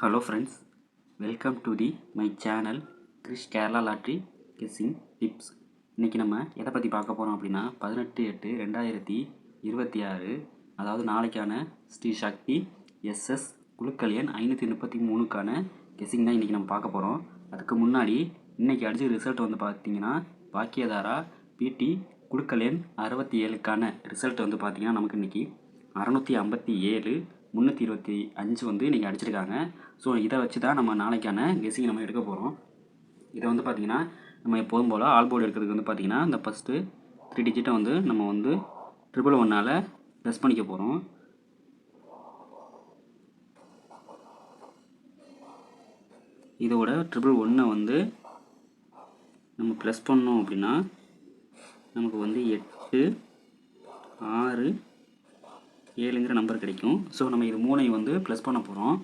Hello friends, welcome to my channel Krish Kerala Lottery Guessing Tips. இன்றைக்கி நம்ம எதை பற்றி பார்க்க போகிறோம் அப்படின்னா 18/8/2026 அதாவது நாளைக்கான ஸ்ரீ சக்தி SS குலுக்கல் எண் 533க்கான கெஸ்ஸிங் தான் இன்றைக்கி நம்ம பார்க்க போகிறோம். அதுக்கு முன்னாடி இன்றைக்கி அடிச்ச ரிசல்ட் வந்து பார்த்திங்கன்னா பாக்கியதாரா PT குலுக்கல் எண் 67க்கான ரிசல்ட் வந்து பார்த்திங்கன்னா நமக்கு இன்றைக்கி 657 325 வந்து இன்றைக்கி அடிச்சிருக்காங்க. ஸோ இதை வச்சு தான் நம்ம நாளைக்கான கெஸ்ஸிங் நம்ம எடுக்க போகிறோம். இதை வந்து பார்த்திங்கன்னா நம்ம எப்போதும் போல் ஆல் போர்டு எடுக்கிறதுக்கு வந்து பார்த்திங்கன்னா இந்த ஃபஸ்ட்டு 3 டிஜிட்டை வந்து நம்ம வந்து 111 ப்ளஸ் பண்ணிக்க போகிறோம். இதோட 111 வந்து நம்ம ப்ளஸ் பண்ணோம் அப்படின்னா நமக்கு வந்து 8 6 7ங்கிற நம்பர் கிடைக்கும். ஸோ நம்ம இது 3ஐயும் வந்து ப்ளஸ் பண்ண போகிறோம்.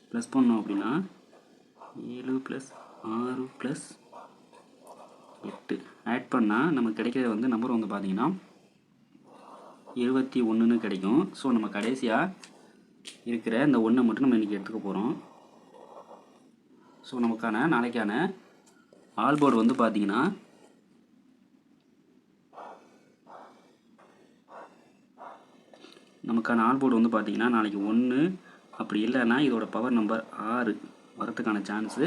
ப்ளஸ் பண்ணோம் அப்படின்னா 7 + 6 + 8 ஆட் பண்ணால் நமக்கு கிடைக்கிறது வந்து நம்பர் வந்து பார்த்திங்கன்னா 21ன்னு கிடைக்கும். ஸோ நம்ம கடைசியாக இருக்கிற இந்த 1 மட்டும் நம்ம இன்றைக்கி எடுத்துக்க போகிறோம். ஸோ நமக்கான நாளைக்கான ஆல் போர்டு வந்து பார்த்திங்கன்னா நாளைக்கு 1 அப்படி இல்லைன்னா இதோட பவர் நம்பர் 6 வரத்துக்கான சான்ஸு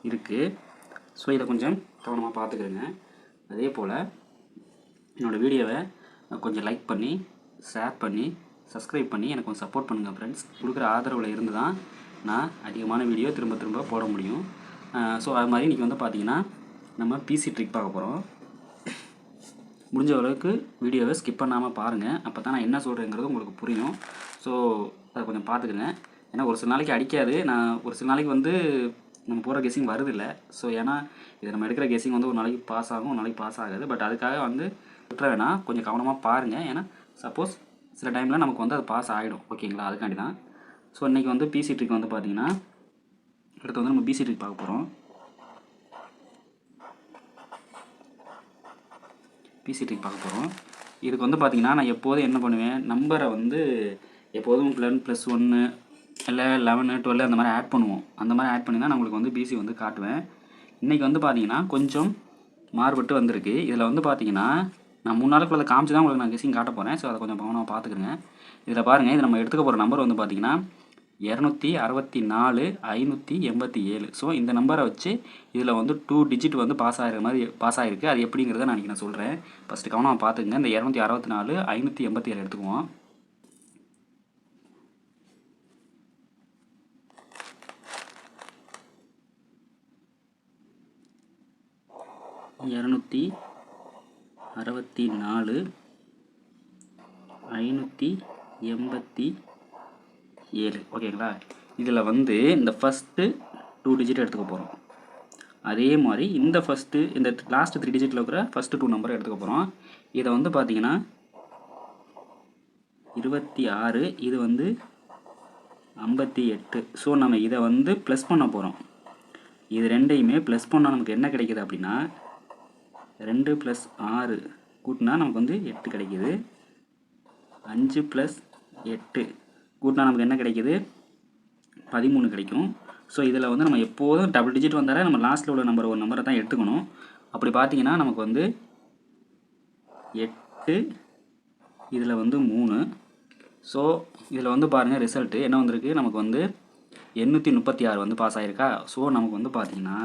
இருக்குது. ஸோ இதை கொஞ்சம் கவனமாக பார்த்துக்கிறேங்க. அதே போல் என்னோடய வீடியோவை கொஞ்சம் லைக் பண்ணி ஷேர் பண்ணி சப்ஸ்கிரைப் பண்ணி எனக்கு கொஞ்சம் சப்போர்ட் பண்ணுங்கள் ஃப்ரெண்ட்ஸ். கொடுக்குற ஆதரவில் இருந்து தான் நான் அதிகமான வீடியோ திரும்ப போட முடியும். ஸோ அது மாதிரி இன்றைக்கி வந்து பார்த்திங்கன்னா நம்ம பிசி ட்ரிக் பார்க்க போகிறோம். முடிஞ்ச அளவுக்கு வீடியோவை ஸ்கிப் பண்ணாமல் பாருங்கள். அப்போ தான் நான் என்ன சொல்கிறேங்கிறது உங்களுக்கு புரியும். ஸோ அதை கொஞ்சம் பார்த்துக்குங்க. ஏன்னா ஒரு சில நாளைக்கு அடிக்காது, நான் ஒரு சில நாளைக்கு வந்து நம்ம போகிற கெஸ்ஸிங் வருதில்ல. ஸோ ஏன்னா இது நம்ம எடுக்கிற கெஸ்ஸிங் வந்து ஒரு நாளைக்கு பாஸ் ஆகும், ஒரு நாளைக்கு பாஸ் ஆகாது. பட் அதுக்காக வந்து விட்டுற வேணாம், கொஞ்சம் கவனமாக பாருங்கள். ஏன்னா சப்போஸ் சில டைமில் நமக்கு வந்து அது பாஸ் ஆகிடும். ஓகேங்களா? அதுக்காண்டி தான். ஸோ இன்றைக்கி வந்து பிசி ட்ரிக் வந்து பார்த்திங்கன்னா அடுத்து வந்து நம்ம பிசி ட்ரிக் பார்க்க போகிறோம். பிசி ட்ரிக் பார்க்க போகிறோம். இதுக்கு வந்து பார்த்திங்கன்னா நான் எப்போதும் என்ன பண்ணுவேன், நம்பரை வந்து எப்போதும் 11+1 இல்லை 11 12 அந்த மாதிரி ஆட் பண்ணுவோம். அந்த மாதிரி ஆட் பண்ணி தான் நான் உங்களுக்கு வந்து பிசி வந்து காட்டுவேன். இன்றைக்கி வந்து பார்த்திங்கன்னா கொஞ்சம் மாறுபட்டு வந்திருக்கு. இதில் வந்து பார்த்திங்கன்னா நான் 3 நாளுக்குள்ள காமிச்சு தான் உங்களுக்கு நான் கெஸ்ஸிங் காட்ட போகிறேன். ஸோ அதை கொஞ்சம் கவனமாக பார்த்துக்குங்க. இதில் பாருங்கள், இது நம்ம எடுத்துக்க போகிற நம்பர் வந்து பார்த்திங்கன்னா 264 587. ஸோ இந்த நம்பரை வச்சு இதில் வந்து 2 டிஜிட் வந்து பாஸ் ஆகிருக்கு. அது எப்படிங்கிறத நான் சொல்கிறேன். ஃபஸ்ட்டு கவனமாக பார்த்துக்குங்க. இந்த 264 587 எடுத்துக்குவோம். இரநூத்தி 64 587. ஓகேங்களா? இதில் வந்து இந்த ஃபஸ்ட்டு 2 டிஜிட் எடுத்துக்க போகிறோம். அதே மாதிரி இந்த லாஸ்ட்டு 3 டிஜிட்டில் இருக்கிற ஃபஸ்ட்டு 2 நம்பரை எடுத்துக்க போகிறோம். இதை வந்து பார்த்திங்கன்னா 26, இது வந்து 58. ஸோ நம்ம இதை வந்து ப்ளஸ் பண்ண போகிறோம். இது ரெண்டையுமே ப்ளஸ் பண்ணால் நமக்கு என்ன கிடைக்கிது அப்படின்னா 2 + 6 கூட்டினா நமக்கு வந்து 8 கிடைக்கிது. 5 + 8 கூட்டினா நமக்கு என்ன கிடைக்கிது, 13 கிடைக்கும். ஸோ இதில் வந்து நம்ம எப்போதும் டபுள் டிஜிட் வந்தாலே நம்ம லாஸ்ட்டில் உள்ள ஒரு நம்பரை தான் எடுத்துக்கணும். அப்படி பார்த்தீங்கன்னா நமக்கு வந்து 8, இதில் வந்து 3. ஸோ இதில் வந்து பாருங்கள் ரிசல்ட்டு என்ன வந்திருக்கு, நமக்கு வந்து 836 வந்து பாஸ் ஆகிருக்கா. ஸோ நமக்கு வந்து பார்த்திங்கன்னா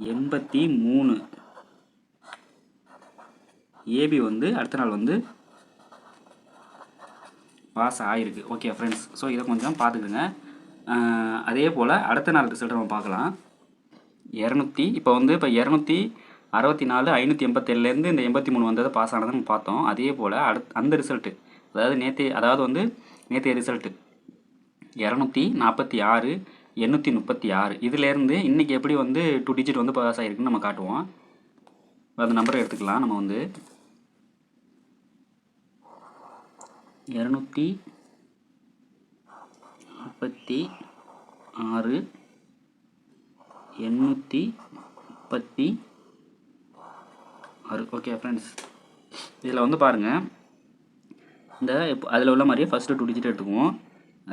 83 ஏபி வந்து அடுத்த நாள் வந்து பாஸ் ஆகிருக்கு. ஓகே ஃப்ரெண்ட்ஸ், ஸோ இதை கொஞ்சம் பார்த்துக்குங்க. அதே போல் அடுத்த நாள் ரிசல்ட்டை நம்ம பார்க்கலாம். இப்போ 264 587லேருந்து இந்த 83 வந்தது பாஸ் ஆனதை நம்ம பார்த்தோம். அதே போல் அந்த ரிசல்ட்டு நேற்றைய ரிசல்ட்டு 246 836. இதிலேருந்து இன்றைக்கி எப்படி வந்து 2 டிஜிட் வந்து பாஸ் ஆகிருக்குன்னு நம்ம காட்டுவோம். அந்த நம்பரை எடுத்துக்கலாம். நம்ம வந்து 246 836. ஓகே ஃப்ரெண்ட்ஸ், இதில் வந்து பாருங்கள் இந்த அதில் உள்ள மாதிரியே ஃபஸ்ட்டு 2 டிஜிட் எடுத்துக்குவோம்.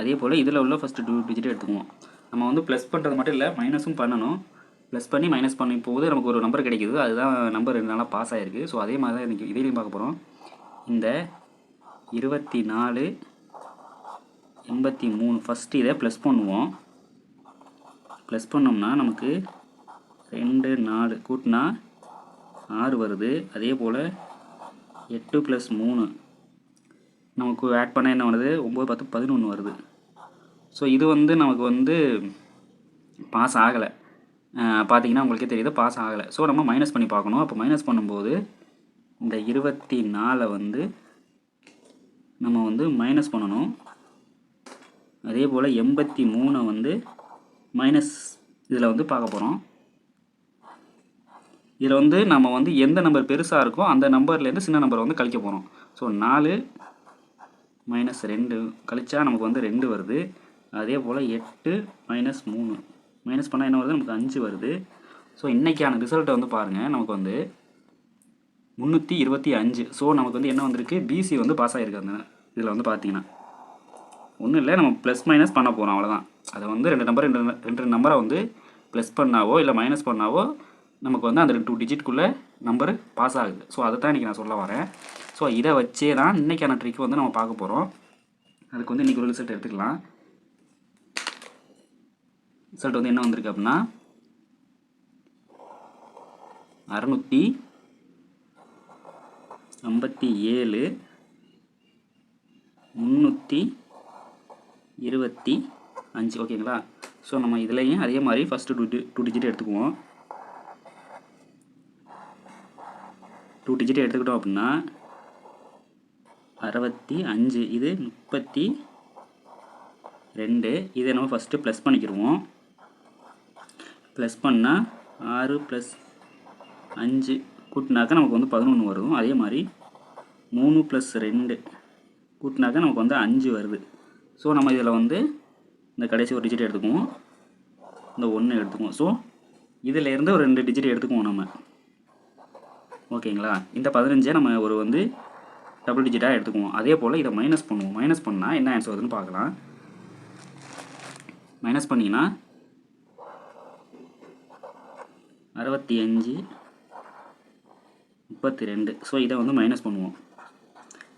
அதே போல் இதில் உள்ள ஃபஸ்ட்டு 2 டிஜிட் எடுத்துக்குவோம். நம்ம வந்து ப்ளஸ் பண்ணுறது மட்டும் இல்லை, மைனஸும் பண்ணணும். ப்ளஸ் பண்ணி மைனஸ் பண்ணி போகுது நமக்கு ஒரு நம்பர் கிடைக்குது. அதுதான் நம்பர் 2 நாளாக பாஸ் ஆகிருக்கு. ஸோ அதே மாதிரி தான் இன்றைக்கி இதையும் பார்க்க போகிறோம். இந்த 2483 ஃபஸ்ட்டு இதை ப்ளஸ் பண்ணுவோம். ப்ளஸ் பண்ணோம்னா நமக்கு 2 4 கூட்டினா 6 வருது. அதே போல் 8 + 3 நமக்கு ஆட் பண்ண என்ன வருது, 9 10 11 வருது. ஸோ இது வந்து நமக்கு வந்து பாஸ் ஆகலை. பார்த்தீங்கன்னா உங்களுக்கே தெரியுது பாஸ் ஆகலை. ஸோ நம்ம மைனஸ் பண்ணி பார்க்கணும். அப்போ மைனஸ் பண்ணும்போது இந்த 24 வந்து நம்ம வந்து மைனஸ் பண்ணணும். அதே போல் 83 வந்து மைனஸ் இதில் வந்து பார்க்க போகிறோம். இதில் வந்து நம்ம வந்து எந்த நம்பர் பெருசாக இருக்கோ அந்த நம்பர்லேருந்து சின்ன நம்பரை வந்து கழிக்க போகிறோம். ஸோ 4 - 2 கழிச்சா நமக்கு வந்து 2 வருது. அதே போல் 8 - 3 மைனஸ் பண்ணால் என்ன வருது, நமக்கு 5 வருது. ஸோ இன்றைக்கான ரிசல்ட்டை வந்து பாருங்கள், நமக்கு வந்து 325. ஸோ நமக்கு வந்து என்ன வந்திருக்கு, பிசி வந்து பாஸ் ஆகிருக்கு. அந்த இதில் வந்து பார்த்தீங்கன்னா ஒன்றும் இல்லை, நம்ம ப்ளஸ் மைனஸ் பண்ண போகிறோம், அவ்வளோதான். அதை வந்து ரெண்டு நம்பரை வந்து ப்ளஸ் பண்ணாவோ இல்லை மைனஸ் பண்ணாவோ நமக்கு வந்து அந்த 2 டிஜிட்குள்ளே நம்பர் பாஸ் ஆகுது. ஸோ அதை தான் இன்றைக்கி நான் சொல்ல வரேன். ஸோ இதை வச்சே தான் இன்றைக்கான ட்ரிக் வந்து நம்ம பார்க்க போகிறோம். அதுக்கு வந்து இன்றைக்கி ஒரு ரிசல்ட் எடுத்துக்கலாம். ரிசல்ட் வந்து என்ன வந்திருக்கு அப்படின்னா 657 325. ஓகேங்களா? ஸோ நம்ம இதுலேயும் அதே மாதிரி ஃபஸ்ட்டு 2 டிஜிட் எடுத்துக்குவோம். 2 டிஜிட் எடுத்துக்கிட்டோம் அப்படின்னா 65, இது 32. இதை நம்ம ஃபஸ்ட்டு ப்ளஸ் பண்ணிக்கிடுவோம். ப்ளஸ் பண்ணால் 6 + 5 கூட்டினாக்கா நமக்கு வந்து 11 வரும். அதே மாதிரி 3 + 2 கூட்டினாக்கா நமக்கு வந்து 5 வருது. ஸோ நம்ம இதில் வந்து இந்த கடைசி ஒரு டிஜிட் எடுத்துக்குவோம், இந்த 1 எடுத்துக்குவோம். ஸோ இதிலேருந்து ஒரு 2 டிஜிட் எடுத்துக்குவோம் நம்ம. ஓகேங்களா? இந்த 15 நம்ம ஒரு வந்து டபுள் டிஜிட்டாக எடுத்துக்குவோம். அதே போல் இதை மைனஸ் பண்ணுவோம். மைனஸ் பண்ணால் என்ன ஆன்சர் வருதுன்னு பார்க்கலாம். மைனஸ் பண்ணிங்கன்னா 65 32. ஸோ இதை வந்து மைனஸ் பண்ணுவோம்.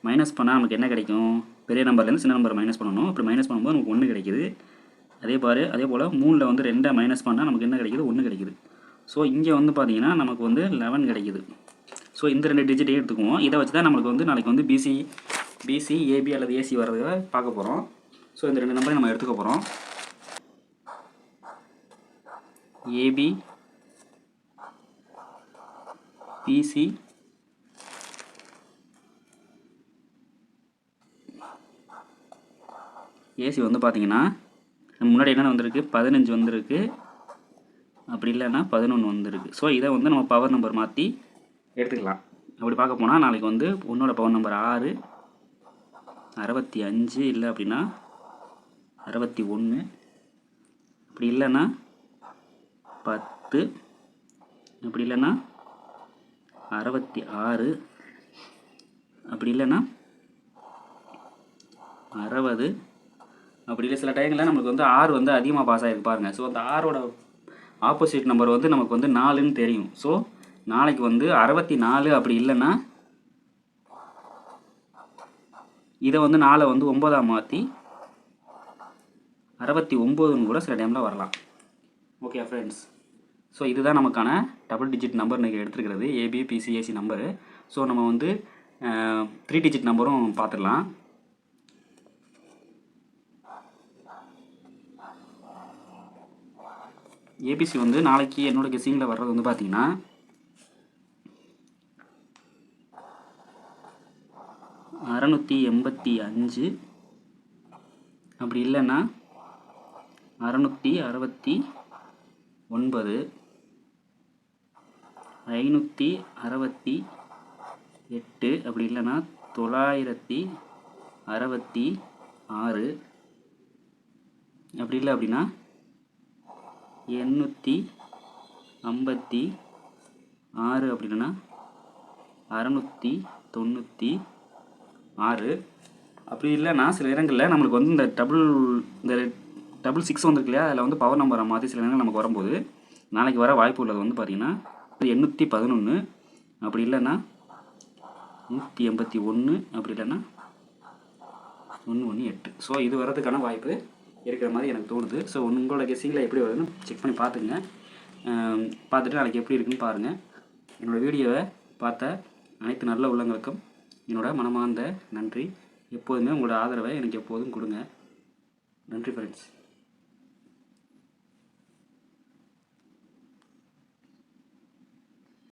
மைனஸ் பண்ணால் நமக்கு என்ன கிடைக்கும், பெரிய நம்பர்லேருந்து சின்ன நம்பர் மைனஸ் பண்ணணும். அப்படி மைனஸ் பண்ணும்போது நமக்கு 1 கிடைக்குது. அதே போல் 3 வந்து 2 மைனஸ் பண்ணால் நமக்கு என்ன கிடைக்குது, 1 கிடைக்குது. ஸோ இங்கே வந்து பார்த்தீங்கன்னா நமக்கு வந்து 11 கிடைக்குது. ஸோ இந்த 2 டிஜிட்டையும் எடுத்துக்குவோம். இதை வச்சு தான் நம்மளுக்கு வந்து நாளைக்கு வந்து பிசி ஏபி அல்லது ஏசி வர்றதை பார்க்க போகிறோம். ஸோ இந்த 2 நம்பரையும் நம்ம எடுத்துக்க போகிறோம். ஏபி பிசி ஏசி வந்து பார்த்தீங்கன்னா முன்னாடி என்னென்ன வந்திருக்கு, 15 வந்திருக்கு, அப்படி இல்லைன்னா 11 வந்திருக்கு. ஸோ இதை வந்து நம்ம பவர் நம்பர் மாற்றி எடுத்துக்கலாம். அப்படி பார்க்க போனால் நாளைக்கு வந்து உன்னோட பவர் நம்பர் 6, 65, இல்லை அப்படின்னா 61, அப்படி இல்லைன்னா 10, அப்படி இல்லைன்னா 66, அப்படி இல்லைன்னா 60, அப்படி இல்லை சில டைமில் நமக்கு வந்து 6 வந்து அதிகமாக பாஸ் ஆகிருக்கு பாருங்கள். ஸோ அந்த 6ஓட ஆப்போசிட் நம்பர் வந்து நமக்கு வந்து 4ன்னு தெரியும். ஸோ நாளைக்கு வந்து 64, அப்படி இல்லைன்னா இதை வந்து 4 வந்து 9ஆக மாற்றி 69ன்னு கூட சில டைமில் வரலாம். ஓகே ஃப்ரெண்ட்ஸ், ஸோ இதுதான் நமக்கான டபுள் டிஜிட் நம்பர் இன்றைக்கி எடுத்துருக்கிறது, A B P C A C number. So நம்ம வந்து 3 டிஜிட் நம்பரும் பார்த்துடலாம். ஏபிசி வந்து நாளைக்கு என்னோட கெஸ்ஸிங்கில் வர்றது வந்து பார்த்தீங்கன்னா 685, அப்படி இல்லைன்னா 669, 568, அப்படி இல்லைன்னா 966, அப்படி இல்லை அப்படின்னா 856, அப்படி இல்லைன்னா 696, அப்படி இல்லைன்னா சில இடங்களில் நம்மளுக்கு வந்து இந்த டபுள் 6 வந்துருக்கு இல்லையா, அதில் வந்து பவர் நம்பரை மாற்றி சில நேரங்கள் நமக்கு வரும்போது நாளைக்கு வர வாய்ப்பு உள்ளது வந்து பார்த்திங்கன்னா 811, அப்படி இல்லைன்னா 181, அப்படி இல்லைன்னா 118. ஸோ இது வரதுக்கான வாய்ப்பு இருக்கிற மாதிரி எனக்கு தோணுது. ஸோ உங்களோட கெஸ்ஸிங்கில் எப்படி வருதுன்னு செக் பண்ணி பார்த்துக்குங்க. பார்த்துட்டு நாளைக்கு எப்படி இருக்குன்னு பாருங்கள். என்னோடய வீடியோவை பார்த்த அனைத்து நல்ல உள்ளங்களுக்கும் என்னோட மனமார்ந்த நன்றி. எப்போதுமே உங்களோட ஆதரவை எனக்கு எப்போதும் கொடுங்க. நன்றி ஃப்ரெண்ட்ஸ்.